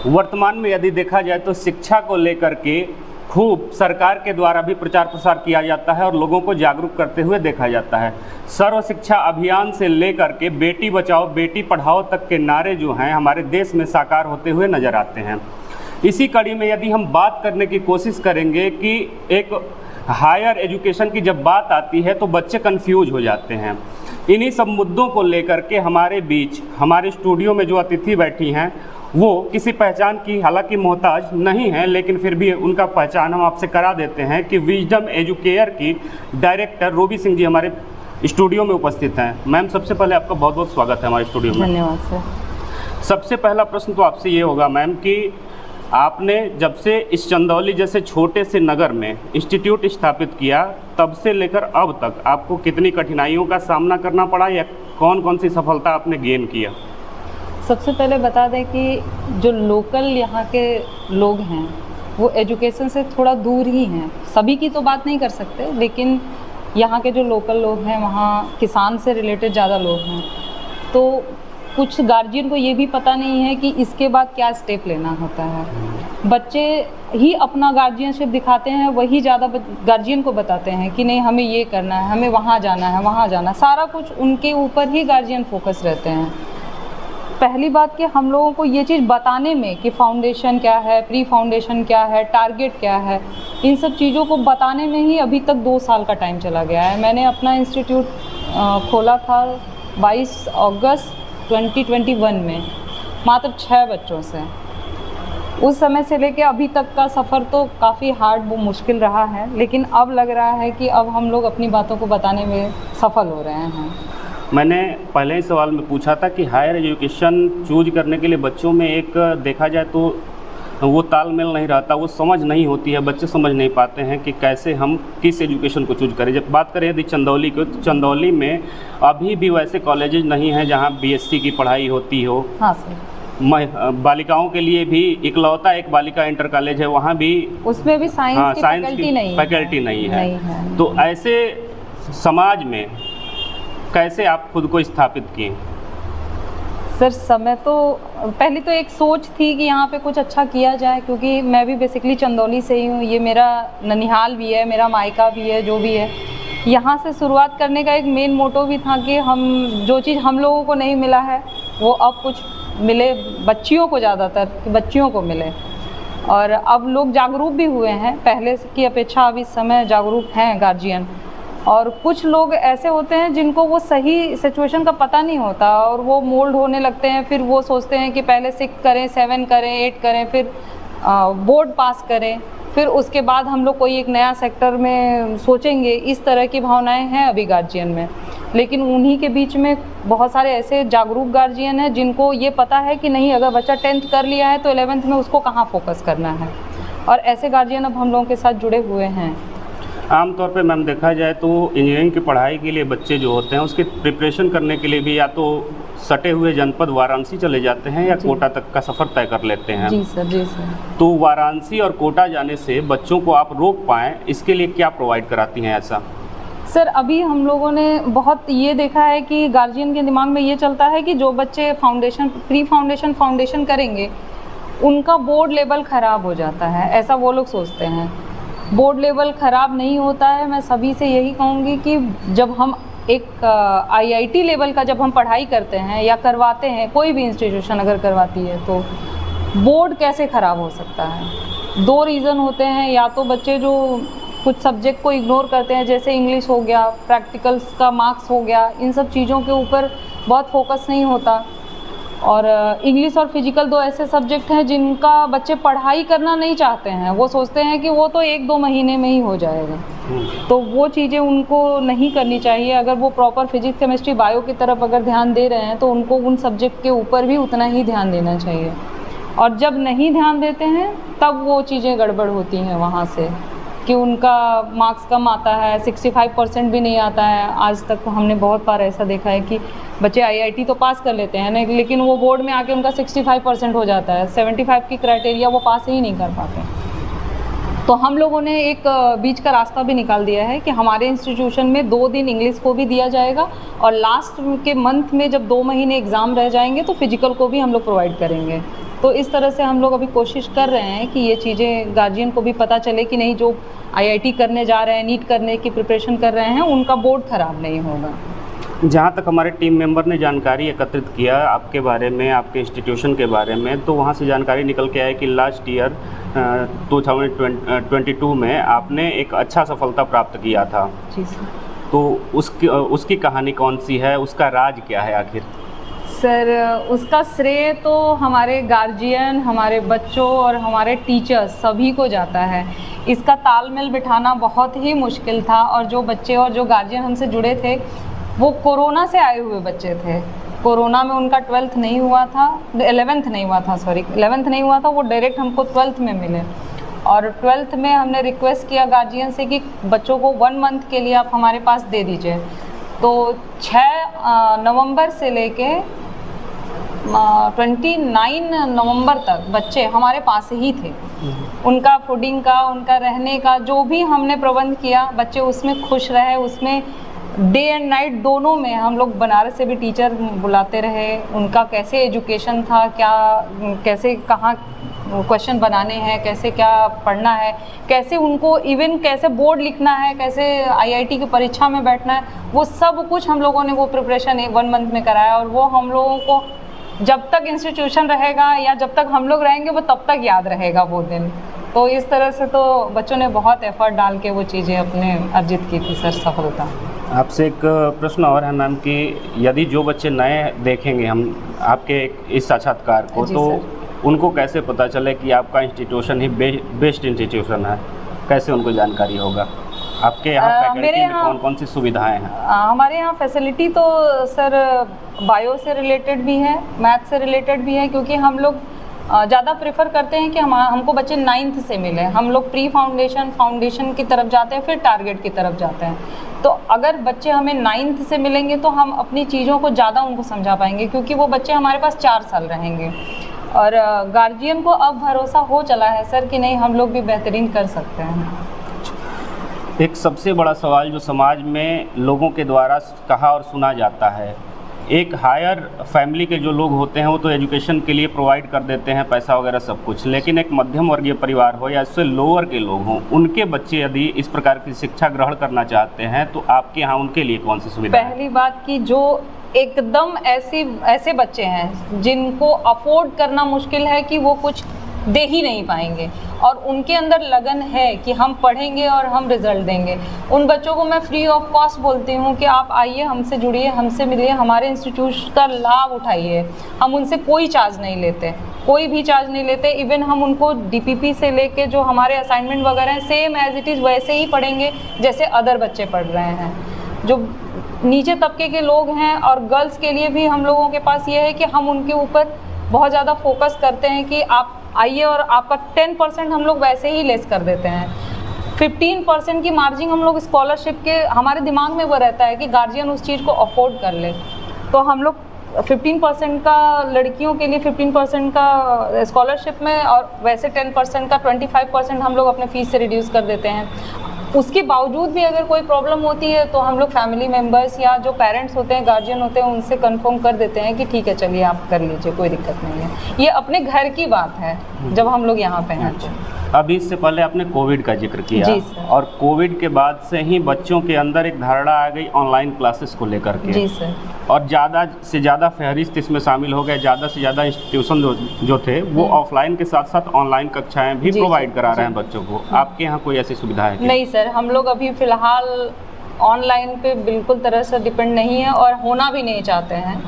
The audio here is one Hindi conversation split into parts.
वर्तमान में यदि देखा जाए तो शिक्षा को लेकर के खूब सरकार के द्वारा भी प्रचार प्रसार किया जाता है और लोगों को जागरूक करते हुए देखा जाता है। सर्व शिक्षा अभियान से लेकर के बेटी बचाओ बेटी पढ़ाओ तक के नारे जो हैं हमारे देश में साकार होते हुए नज़र आते हैं। इसी कड़ी में यदि हम बात करने की कोशिश करेंगे कि एक हायर एजुकेशन की जब बात आती है तो बच्चे कंफ्यूज हो जाते हैं। इन्हीं सब मुद्दों को लेकर के हमारे बीच हमारे स्टूडियो में जो अतिथि बैठी हैं वो किसी पहचान की हालांकि मोहताज नहीं है, लेकिन फिर भी उनका पहचान हम आपसे करा देते हैं कि विजडम एजुकेयर की डायरेक्टर रूबी सिंह जी हमारे स्टूडियो में उपस्थित हैं। मैम, सबसे पहले आपका बहुत बहुत स्वागत है हमारे स्टूडियो में। धन्यवाद सर। सबसे पहला प्रश्न तो आपसे ये होगा मैम कि आपने जब से इस चंदौली जैसे छोटे से नगर में इंस्टीट्यूट स्थापित किया तब से लेकर अब तक आपको कितनी कठिनाइयों का सामना करना पड़ा या कौन कौन सी सफलता आपने गेन किया? सबसे पहले बता दें कि जो लोकल यहाँ के लोग हैं वो एजुकेशन से थोड़ा दूर ही हैं। सभी की तो बात नहीं कर सकते, लेकिन यहाँ के जो लोकल लोग हैं वहाँ किसान से रिलेटेड ज़्यादा लोग हैं। तो कुछ गार्जियन को ये भी पता नहीं है कि इसके बाद क्या स्टेप लेना होता है। बच्चे ही अपना गार्जियनशिप दिखाते हैं, वही ज़्यादा गार्जियन को बताते हैं कि नहीं हमें ये करना है, हमें वहाँ जाना है, वहाँ जाना, सारा कुछ उनके ऊपर ही गार्जियन फोकस रहते हैं। पहली बात कि हम लोगों को ये चीज़ बताने में कि फाउंडेशन क्या है, प्री फाउंडेशन क्या है, टारगेट क्या है, इन सब चीज़ों को बताने में ही अभी तक 2 साल का टाइम चला गया है। मैंने अपना इंस्टीट्यूट खोला था 22 अगस्त 2021 में, मात्र 6 बच्चों से। उस समय से लेके अभी तक का सफ़र तो काफ़ी हार्ड, वो मुश्किल रहा है, लेकिन अब लग रहा है कि अब हम लोग अपनी बातों को बताने में सफल हो रहे हैं। मैंने पहले ही सवाल में पूछा था कि हायर एजुकेशन चूज करने के लिए बच्चों में एक देखा जाए तो वो तालमेल नहीं रहता, वो समझ नहीं होती है, बच्चे समझ नहीं पाते हैं कि कैसे हम किस एजुकेशन को चूज करें। जब बात करें यदि चंदौली को, तो चंदौली में अभी भी वैसे कॉलेजेस नहीं हैं जहाँ बीएससी की पढ़ाई होती हो। हाँ सर। बालिकाओं के लिए भी इकलौता एक बालिका इंटर कॉलेज है, वहाँ भी उसमें भी साइंस की फैकल्टी नहीं है। तो ऐसे समाज में कैसे आप खुद को स्थापित किए? सर, समय तो पहले तो एक सोच थी कि यहाँ पे कुछ अच्छा किया जाए, क्योंकि मैं भी बेसिकली चंदौली से ही हूँ। ये मेरा ननिहाल भी है, मेरा मायका भी है, जो भी है। यहाँ से शुरुआत करने का एक मेन मोटो भी था कि हम जो चीज़ हम लोगों को नहीं मिला है वो अब कुछ मिले बच्चियों को, ज़्यादातर बच्चियों को मिले। और अब लोग जागरूक भी हुए हैं, पहले की अपेक्षा अब इस समय जागरूक हैं गार्जियन। और कुछ लोग ऐसे होते हैं जिनको वो सही सिचुएशन का पता नहीं होता और वो मोल्ड होने लगते हैं। फिर वो सोचते हैं कि पहले 6 करें, 7 करें, 8 करें, फिर बोर्ड पास करें, फिर उसके बाद हम लोग कोई एक नया सेक्टर में सोचेंगे। इस तरह की भावनाएं हैं अभी गार्जियन में। लेकिन उन्हीं के बीच में बहुत सारे ऐसे जागरूक गार्जियन हैं जिनको ये पता है कि नहीं, अगर बच्चा 10th कर लिया है तो 11th में उसको कहाँ फोकस करना है। और ऐसे गार्जियन अब हम लोगों के साथ जुड़े हुए हैं। आमतौर पे मैम देखा जाए तो इंजीनियरिंग की पढ़ाई के लिए बच्चे जो होते हैं उसकी प्रिपरेशन करने के लिए भी या तो सटे हुए जनपद वाराणसी चले जाते हैं या कोटा तक का सफ़र तय कर लेते हैं। जी सर, जी सर। तो वाराणसी और कोटा जाने से बच्चों को आप रोक पाएँ, इसके लिए क्या प्रोवाइड कराती हैं ऐसा? सर, अभी हम लोगों ने बहुत ये देखा है कि गार्जियन के दिमाग में ये चलता है कि जो बच्चे फाउंडेशन, प्री फाउंडेशन, फाउंडेशन करेंगे उनका बोर्ड लेवल ख़राब हो जाता है, ऐसा वो लोग सोचते हैं। बोर्ड लेवल ख़राब नहीं होता है। मैं सभी से यही कहूँगी कि जब हम एक आईआईटी लेवल का जब हम पढ़ाई करते हैं या करवाते हैं, कोई भी इंस्टीट्यूशन अगर करवाती है, तो बोर्ड कैसे ख़राब हो सकता है? 2 रीज़न होते हैं। या तो बच्चे जो कुछ सब्जेक्ट को इग्नोर करते हैं, जैसे इंग्लिश हो गया, प्रैक्टिकल्स का मार्क्स हो गया, इन सब चीज़ों के ऊपर बहुत फोकस नहीं होता। और इंग्लिश और फिजिकल 2 ऐसे सब्जेक्ट हैं जिनका बच्चे पढ़ाई करना नहीं चाहते हैं। वो सोचते हैं कि वो तो 1-2 महीने में ही हो जाएगा। तो वो चीज़ें उनको नहीं करनी चाहिए। अगर वो प्रॉपर फिजिक्स, केमिस्ट्री, बायो की तरफ अगर ध्यान दे रहे हैं तो उनको उन सब्जेक्ट के ऊपर भी उतना ही ध्यान देना चाहिए। और जब नहीं ध्यान देते हैं तब वो चीज़ें गड़बड़ होती हैं वहाँ से, कि उनका मार्क्स कम आता है, 65% भी नहीं आता है। आज तक हमने बहुत बार ऐसा देखा है कि बच्चे आईआईटी तो पास कर लेते हैं, लेकिन वो बोर्ड में आके उनका 65% हो जाता है, 75 की क्राइटेरिया वो पास ही नहीं कर पाते। तो हम लोगों ने एक बीच का रास्ता भी निकाल दिया है कि हमारे इंस्टीट्यूशन में 2 दिन इंग्लिश को भी दिया जाएगा और लास्ट के मंथ में जब 2 महीने एग्ज़ाम रह जाएंगे तो फिजिकल को भी हम लोग प्रोवाइड करेंगे। तो इस तरह से हम लोग अभी कोशिश कर रहे हैं कि ये चीज़ें गार्जियन को भी पता चले कि नहीं, जो IIT करने जा रहे हैं, नीट करने की प्रिपरेशन कर रहे हैं, उनका बोर्ड ख़राब नहीं होगा। जहाँ तक हमारे टीम मेंबर ने जानकारी एकत्रित किया आपके बारे में, आपके इंस्टीट्यूशन के बारे में, तो वहाँ से जानकारी निकल के आया कि लास्ट ईयर 2022 में आपने एक अच्छा सफलता प्राप्त किया था। जी सर। तो उसकी कहानी कौन सी है, उसका राज क्या है आखिर? सर, उसका श्रेय तो हमारे गार्जियन, हमारे बच्चों और हमारे टीचर्स सभी को जाता है। इसका तालमेल बिठाना बहुत ही मुश्किल था, और जो बच्चे और जो गार्जियन हमसे जुड़े थे वो कोरोना से आए हुए बच्चे थे। कोरोना में उनका 12th नहीं हुआ था, 11th नहीं हुआ था, सॉरी 11th नहीं हुआ था, वो डायरेक्ट हमको 12th में मिले। और 12th में हमने रिक्वेस्ट किया गार्जियन से कि बच्चों को 1 मंथ के लिए आप हमारे पास दे दीजिए। तो 6 नवंबर से लेके 29 नवंबर तक बच्चे हमारे पास ही थे। उनका फूडिंग का, उनका रहने का जो भी हमने प्रबंध किया, बच्चे उसमें खुश रहे। उसमें डे एंड नाइट दोनों में हम लोग बनारस से भी टीचर बुलाते रहे। उनका कैसे एजुकेशन था, क्या कैसे कहाँ क्वेश्चन बनाने हैं, कैसे क्या पढ़ना है, कैसे उनको इवन कैसे बोर्ड लिखना है, कैसे IIT की परीक्षा में बैठना है, वो सब कुछ हम लोगों ने वो प्रिपरेशन 1 मंथ में कराया। और वो हम लोगों को जब तक इंस्टीट्यूशन रहेगा या जब तक हम लोग रहेंगे वो तब तक याद रहेगा वो दिन। तो इस तरह से तो बच्चों ने बहुत एफर्ट डाल के वो चीज़ें अपने अर्जित की थी सर, सफलता। आपसे एक प्रश्न और है मैम कि यदि जो बच्चे नए देखेंगे हम आपके इस साक्षात्कार को, तो उनको कैसे पता चले कि आपका इंस्टीट्यूशन ही बेस्ट इंस्टीट्यूशन है? कैसे उनको जानकारी होगा? आपके यहाँ फैकल्टी में कौन कौन सी सुविधाएं हैं? हमारे यहाँ फैसिलिटी तो सर बायो से रिलेटेड भी है, मैथ से रिलेटेड भी है, क्योंकि हम लोग ज़्यादा प्रेफर करते हैं कि हमको बच्चे 9th से मिले। हम लोग प्री फाउंडेशन, फाउंडेशन की तरफ जाते हैं, फिर टारगेट की तरफ जाते हैं। तो अगर बच्चे हमें 9th से मिलेंगे तो हम अपनी चीज़ों को ज़्यादा उनको समझा पाएंगे, क्योंकि वो बच्चे हमारे पास 4 साल रहेंगे। और गार्जियन को अब भरोसा हो चला है सर कि नहीं, हम लोग भी बेहतरीन कर सकते हैं। एक सबसे बड़ा सवाल जो समाज में लोगों के द्वारा कहा और सुना जाता है, एक हायर फैमिली के जो लोग होते हैं वो तो एजुकेशन के लिए प्रोवाइड कर देते हैं पैसा वगैरह सब कुछ, लेकिन एक मध्यम वर्गीय परिवार हो या इससे लोअर के लोग हों, उनके बच्चे यदि इस प्रकार की शिक्षा ग्रहण करना चाहते हैं तो आपके यहाँ उनके लिए कौन सी सुविधा है? पहली बात कि जो एकदम ऐसे बच्चे हैं जिनको अफोर्ड करना मुश्किल है, कि वो कुछ दे ही नहीं पाएंगे और उनके अंदर लगन है कि हम पढ़ेंगे और हम रिजल्ट देंगे, उन बच्चों को मैं फ्री ऑफ कॉस्ट बोलती हूँ कि आप आइए, हमसे जुड़िए, हमसे मिलिए, हमारे इंस्टीट्यूट का लाभ उठाइए। हम उनसे कोई चार्ज नहीं लेते, कोई भी चार्ज नहीं लेते। इवन हम उनको DPP से लेके जो हमारे असाइनमेंट वगैरह हैं सेम एज इट इज़ वैसे ही पढ़ेंगे जैसे अदर बच्चे पढ़ रहे हैं। जो नीचे तबके के लोग हैं और गर्ल्स के लिए भी हम लोगों के पास ये है कि हम उनके ऊपर बहुत ज़्यादा फोकस करते हैं कि आप आइए, और आपका 10% हम लोग वैसे ही लेस कर देते हैं। 15% की मार्जिन हम लोग स्कॉलरशिप के, हमारे दिमाग में वो रहता है कि गार्जियन उस चीज़ को अफोर्ड कर ले, तो हम लोग 15% का लड़कियों के लिए 15% का स्कॉलरशिप में, और वैसे 10% का 25% हम लोग अपने फीस से रिड्यूस कर देते हैं। उसके बावजूद भी अगर कोई प्रॉब्लम होती है तो हम लोग फैमिली मेम्बर्स या जो पेरेंट्स होते हैं, गार्जियन होते हैं, उनसे कंफर्म कर देते हैं कि ठीक है चलिए आप कर लीजिए, कोई दिक्कत नहीं है। ये अपने घर की बात है जब हम लोग यहाँ पे हैं। अभी इससे पहले आपने कोविड का जिक्र किया, जी सर। और कोविड के बाद से ही बच्चों के अंदर एक धारणा आ गई ऑनलाइन क्लासेस को लेकर के। जी सर। और ज़्यादा से ज़्यादा फहरिस्त इसमें शामिल हो गए, ज़्यादा से ज़्यादा इंस्टीट्यूशन जो थे वो ऑफलाइन के साथ साथ ऑनलाइन कक्षाएं भी प्रोवाइड करा रहे हैं बच्चों को। आपके यहाँ कोई ऐसी सुविधा है क्या? नहीं सर, हम लोग अभी फ़िलहाल ऑनलाइन पे बिल्कुल तरह से डिपेंड नहीं है और होना भी नहीं चाहते हैं,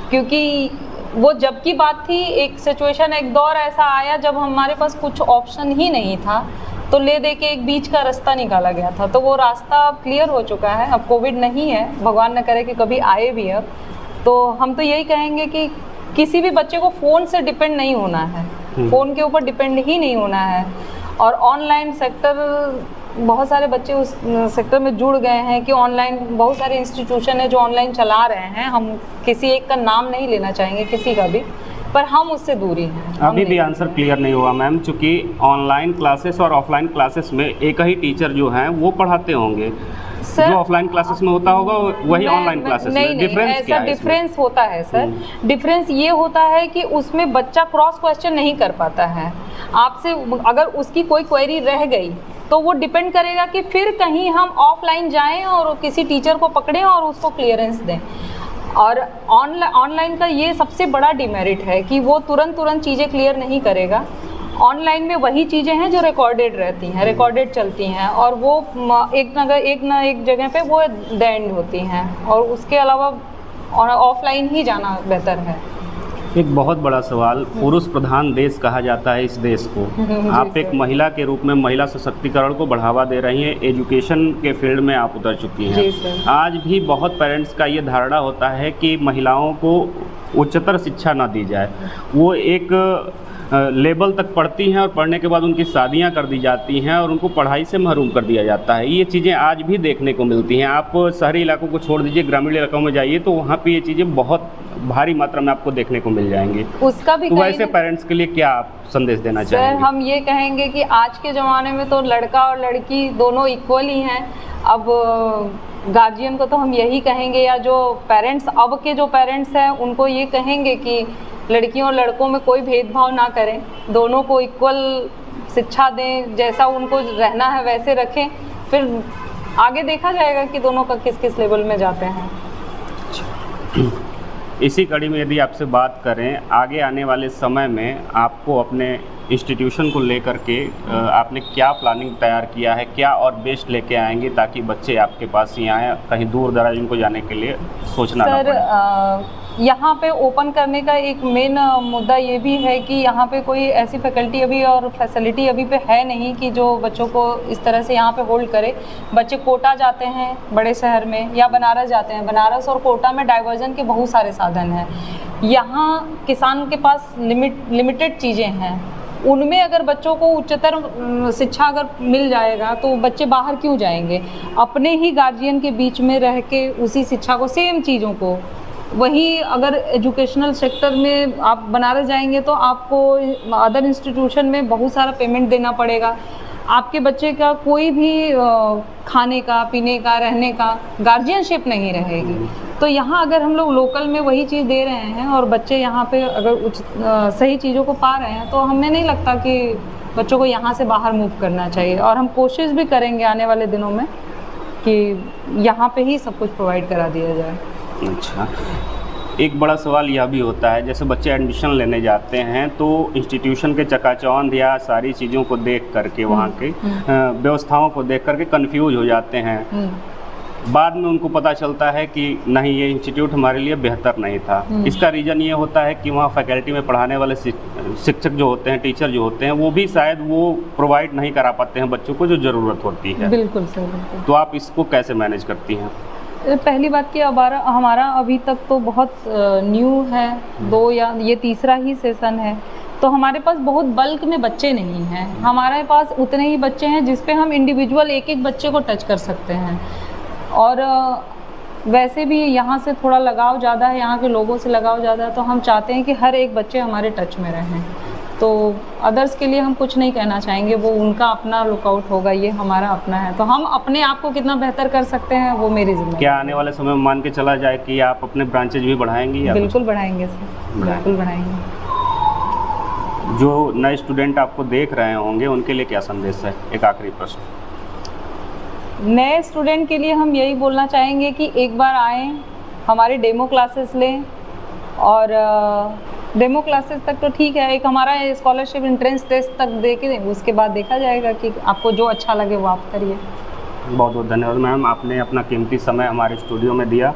क्योंकि वो जब की बात थी, एक सिचुएशन, एक दौर ऐसा आया जब हमारे पास कुछ ऑप्शन ही नहीं था, तो ले दे के एक बीच का रास्ता निकाला गया था। तो वो रास्ता अब क्लियर हो चुका है, अब कोविड नहीं है, भगवान न करे कि कभी आए भी। अब तो हम तो यही कहेंगे कि किसी भी बच्चे को फ़ोन से डिपेंड नहीं होना है, फ़ोन के ऊपर डिपेंड ही नहीं होना है। और ऑनलाइन सेक्टर, बहुत सारे बच्चे उस सेक्टर में जुड़ गए हैं कि ऑनलाइन बहुत सारे इंस्टीट्यूशन है जो ऑनलाइन चला रहे हैं। हम किसी एक का नाम नहीं लेना चाहेंगे, किसी का भी, पर हम उससे दूरी हैं। अभी भी आंसर क्लियर नहीं हुआ मैम, चूँकि ऑनलाइन क्लासेस और ऑफलाइन क्लासेस में एक ही टीचर जो हैं वो पढ़ाते होंगे, सर, जो ऑफलाइन क्लासेस में होता होगा वही ऑनलाइन क्लासेस में, डिफरेंस ऐसा क्या है इसमें? डिफरेंस होता है सर। डिफरेंस ये होता है कि उसमें बच्चा क्रॉस क्वेश्चन नहीं कर पाता है आपसे। अगर उसकी कोई क्वेरी रह गई तो वो डिपेंड करेगा कि फिर कहीं हम ऑफलाइन जाएं और किसी टीचर को पकड़ें और उसको क्लियरेंस दें। और ऑनलाइन का ये सबसे बड़ा डिमेरिट है कि वो तुरंत चीज़ें क्लियर नहीं करेगा। ऑनलाइन में वही चीज़ें हैं जो रिकॉर्डेड रहती हैं, रिकॉर्डेड चलती हैं, और वो एक ना एक जगह पे वो द एंड होती हैं, और उसके अलावा ऑफलाइन ही जाना बेहतर है। एक बहुत बड़ा सवाल, पुरुष प्रधान देश कहा जाता है इस देश को, आप एक महिला के रूप में महिला सशक्तिकरण को बढ़ावा दे रही हैं, एजुकेशन के फील्ड में आप उतर चुकी हैं। जी सर। आज भी बहुत पेरेंट्स का ये धारणा होता है कि महिलाओं को उच्चतर शिक्षा ना दी जाए, वो एक लेवल तक पढ़ती हैं और पढ़ने के बाद उनकी शादियां कर दी जाती हैं और उनको पढ़ाई से महरूम कर दिया जाता है। ये चीज़ें आज भी देखने को मिलती हैं। आप शहरी इलाकों को छोड़ दीजिए, ग्रामीण इलाकों में जाइए तो वहाँ पे ये चीज़ें बहुत भारी मात्रा में आपको देखने को मिल जाएंगी। उसका भी तो वैसे पेरेंट्स के लिए क्या आप संदेश देना सर, चाहेंगे? हम ये कहेंगे कि आज के ज़माने में तो लड़का और लड़की दोनों इक्वल ही हैं। अब गार्जियन को तो हम यही कहेंगे, या जो पेरेंट्स, अब के जो पेरेंट्स हैं उनको ये कहेंगे कि लड़कियों और लड़कों में कोई भेदभाव ना करें, दोनों को इक्वल शिक्षा दें, जैसा उनको रहना है वैसे रखें, फिर आगे देखा जाएगा कि दोनों का किस किस लेवल में जाते हैं। इसी कड़ी में यदि आपसे बात करें, आगे आने वाले समय में आपको अपने इंस्टीट्यूशन को लेकर के आपने क्या प्लानिंग तैयार किया है, क्या और बेस्ट लेके आएंगे ताकि बच्चे आपके पास ही आएँ, कहीं दूर दराज इनको जाने के लिए सोचना ना पड़े? सर, यहाँ पे ओपन करने का एक मेन मुद्दा ये भी है कि यहाँ पे कोई ऐसी फैकल्टी अभी और फैसिलिटी अभी पे है नहीं कि जो बच्चों को इस तरह से यहाँ पे होल्ड करे। बच्चे कोटा जाते हैं बड़े शहर में, या बनारस जाते हैं, बनारस और कोटा में डाइवर्जन के बहुत सारे साधन हैं। यहाँ किसान के पास लिमिटेड चीज़ें हैं, उनमें अगर बच्चों को उच्चतर शिक्षा अगर मिल जाएगा तो बच्चे बाहर क्यों जाएंगे? अपने ही गार्जियन के बीच में रह के उसी शिक्षा को, सेम चीज़ों को, वही अगर एजुकेशनल सेक्टर में आप बनारस जाएंगे तो आपको अदर इंस्टीट्यूशन में बहुत सारा पेमेंट देना पड़ेगा। आपके बच्चे का कोई भी खाने का, पीने का, रहने का गार्जियनशिप नहीं रहेगी। तो यहाँ अगर हम लोग लोकल में वही चीज़ दे रहे हैं और बच्चे यहाँ पे अगर सही चीज़ों को पा रहे हैं, तो हमें नहीं लगता कि बच्चों को यहाँ से बाहर मूव करना चाहिए। और हम कोशिश भी करेंगे आने वाले दिनों में कि यहाँ पे ही सब कुछ प्रोवाइड करा दिया जाए। अच्छा, एक बड़ा सवाल यह भी होता है, जैसे बच्चे एडमिशन लेने जाते हैं तो इंस्टीट्यूशन के चकाचौंध या सारी चीज़ों को देख करके, वहाँ के व्यवस्थाओं को देख करके कंफ्यूज हो जाते हैं। बाद में उनको पता चलता है कि नहीं, ये इंस्टीट्यूट हमारे लिए बेहतर नहीं था। इसका रीज़न ये होता है कि वहाँ फैकल्टी में पढ़ाने वाले शिक्षक जो होते हैं, टीचर जो होते हैं, वो भी शायद वो प्रोवाइड नहीं करा पाते हैं बच्चों को जो ज़रूरत होती है। बिल्कुल सर, बिल्कुल। तो आप इसको कैसे मैनेज करती हैं? पहली बात कि हमारा अभी तक तो बहुत न्यू है, ये तीसरा ही सेशन है, तो हमारे पास बहुत बल्क में बच्चे नहीं हैं। हमारे पास उतने ही बच्चे हैं जिस पे हम इंडिविजुअल एक एक बच्चे को टच कर सकते हैं। और वैसे भी यहाँ से थोड़ा लगाव ज़्यादा है, यहाँ के लोगों से लगाव ज़्यादा है, तो हम चाहते हैं कि हर एक बच्चे हमारे टच में रहें। तो अदर्स के लिए हम कुछ नहीं कहना चाहेंगे, वो उनका अपना लुकआउट होगा, ये हमारा अपना है। तो हम अपने आप को कितना बेहतर कर सकते हैं वो मेरी जिम्मेदारी। क्या आने वाले समय में मान के चला जाए कि आप अपने ब्रांचेज भी बढ़ाएंगी? या बिल्कुल बढ़ाएंगे सर, बिल्कुल बढ़ाएंगे। जो नए स्टूडेंट आपको देख रहे होंगे उनके लिए क्या संदेश है? एक आखिरी प्रश्न। नए स्टूडेंट के लिए हम यही बोलना चाहेंगे कि एक बार आएँ, हमारे डेमो क्लासेस लें, और डेमो क्लासेस तक तो ठीक है, एक हमारा स्कॉलरशिप एंट्रेंस टेस्ट तक दे के उसके बाद देखा जाएगा कि आपको जो अच्छा लगे वो आप करिए। बहुत बहुत धन्यवाद मैम, आपने अपना कीमती समय हमारे स्टूडियो में दिया